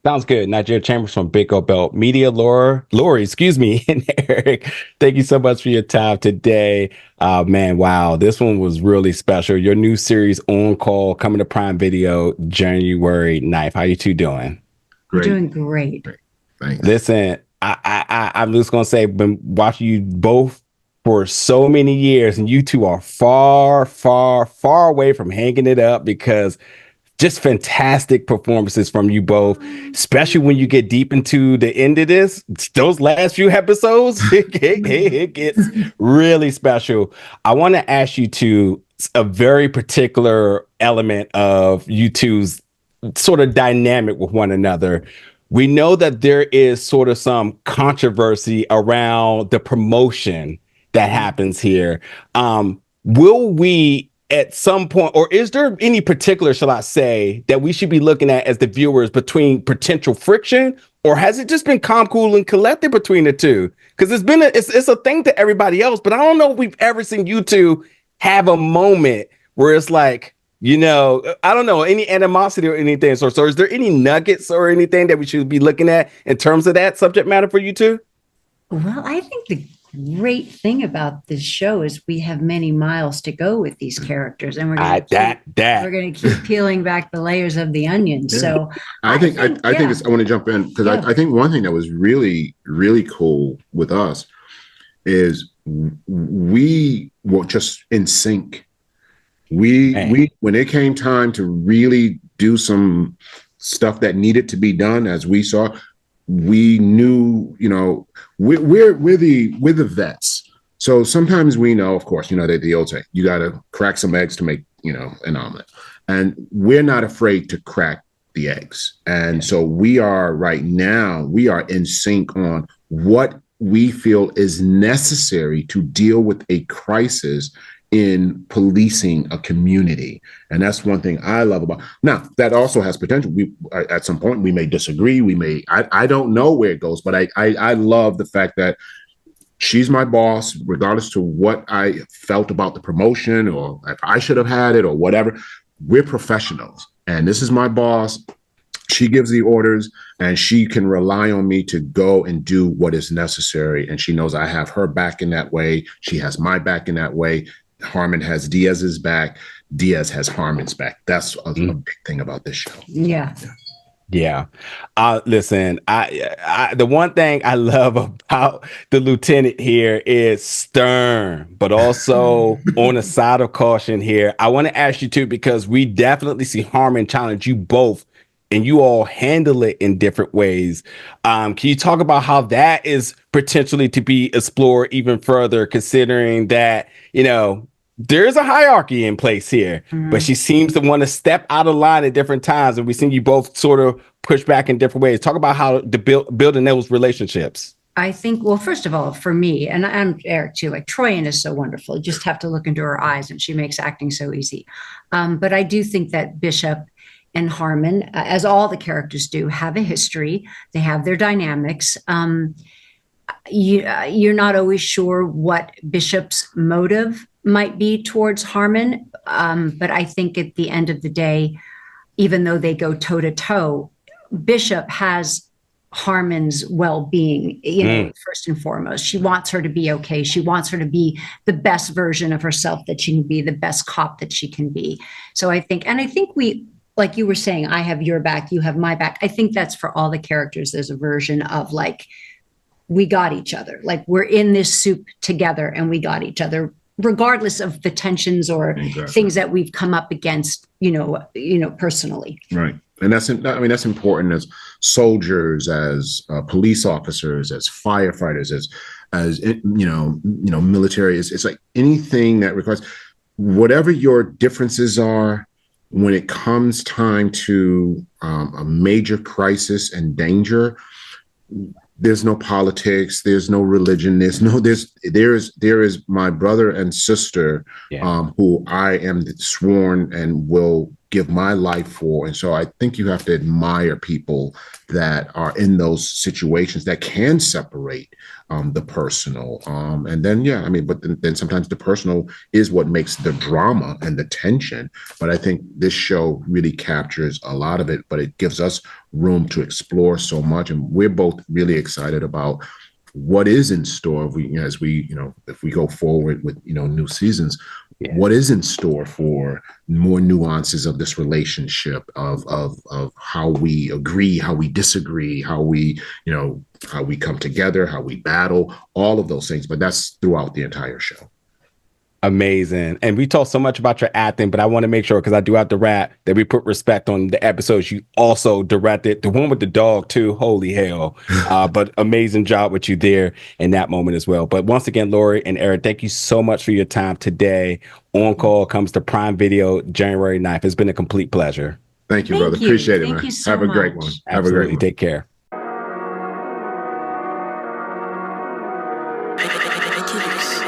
Sounds good. Nigeria Chambers from Big O Belt Media. Lori, excuse me, and Eriq, thank you so much for your time today. Man, wow, this one was really special. Your new series, On Call, coming to Prime Video January 9th. How you two doing? Great. Doing great. Thanks. Listen, I'm just gonna say, been watching you both for so many years, and you two are far, far, far away from hanging it up because just fantastic performances from you both, especially when you get deep into the end of this. Those last few episodes, it gets really special. I want to ask you to a very particular element of you two's sort of dynamic with one another. We know that there is sort of some controversy around the promotion that happens here. Will we at some point, or is there any particular, shall I say, that we should be looking at as the viewers between potential friction, or has it just been calm, cool, and collected between the two? Because it's a thing to everybody else, but I don't know if we've ever seen you two have a moment where it's like, I don't know, any animosity or anything. So is there any nuggets or anything that we should be looking at in terms of that subject matter for you two? Well, I think the great thing about this show is we have many miles to go with these characters, and we're going to keep peeling back the layers of the onion. Yeah. So I think I want to jump in because I think one thing that was really, really cool with us is we were just in sync. We when it came time to really do some stuff that needed to be done, as we saw, we knew, we're the vets. So sometimes we know, of course, the old saying, you got to crack some eggs to make, an omelet. And we're not afraid to crack the eggs. And so we are in sync on what we feel is necessary to deal with a crisis in policing a community. And that's one thing I love about. Now, that also has potential. At some point we may disagree. I don't know where it goes, but I love the fact that she's my boss, regardless to what I felt about the promotion or if I should have had it or whatever. We're professionals, and this is my boss. She gives the orders, and she can rely on me to go and do what is necessary. And she knows I have her back in that way. She has my back in that way. Harmon has Diaz's back. Diaz has Harmon's back. That's a big thing about this show. Yeah. Listen, I the one thing I love about the lieutenant here is stern, but also on a side of caution here. I want to ask you too, because we definitely see Harmon challenge you both, and you all handle it in different ways. Can you talk about how that is potentially to be explored even further, considering that, there's a hierarchy in place here, but she seems to want to step out of line at different times, and we've seen you both sort of push back in different ways. Talk about how to building those relationships. I think, well, first of all, for me, and Eriq too, like Troyan is so wonderful. You just have to look into her eyes, and she makes acting so easy. But I do think that Bishop and Harmon, as all the characters do, have a history. They have their dynamics. You're not always sure what Bishop's motive might be towards Harmon. But I think at the end of the day, even though they go toe to toe, Bishop has Harmon's well-being, first and foremost. She wants her to be okay. She wants her to be the best version of herself that she can be, the best cop that she can be. So I think we, like you were saying, I have your back, you have my back. I think that's for all the characters. There's a version of like, we got each other. Like we're in this soup together and we got each other, regardless of the tensions or things that we've come up against, personally. Right. And that's important as soldiers, as police officers, as firefighters, as military. It's like anything that requires, whatever your differences are, when it comes time to a major crisis and danger, there's no politics, there's no religion, there is my brother and sister who I am sworn and will give my life for. And so I think you have to admire people that are in those situations that can separate the personal. And then, yeah, I mean, but then sometimes the personal is what makes the drama and the tension. But I think this show really captures a lot of it, but it gives us room to explore so much. And we're both really excited about what is in store. As we, if we go forward with, new seasons, what is in store for more nuances of this relationship, of how we agree, how we disagree, how we come together, how we battle, all of those things. But that's throughout the entire show. Amazing. And we talked so much about your acting, but I want to make sure, because I do have to rap, that we put respect on the episodes you also directed. The one with the dog too, holy hell. But amazing job with you there in that moment as well. But once again, Lori and Eriq, thank you so much for your time today. On Call comes to Prime Video January 9th. It's been a complete pleasure. Thank you, brother. Appreciate it, man. Thank you so Have a great much. one. Absolutely. Have a great one. Take care. Ridiculous.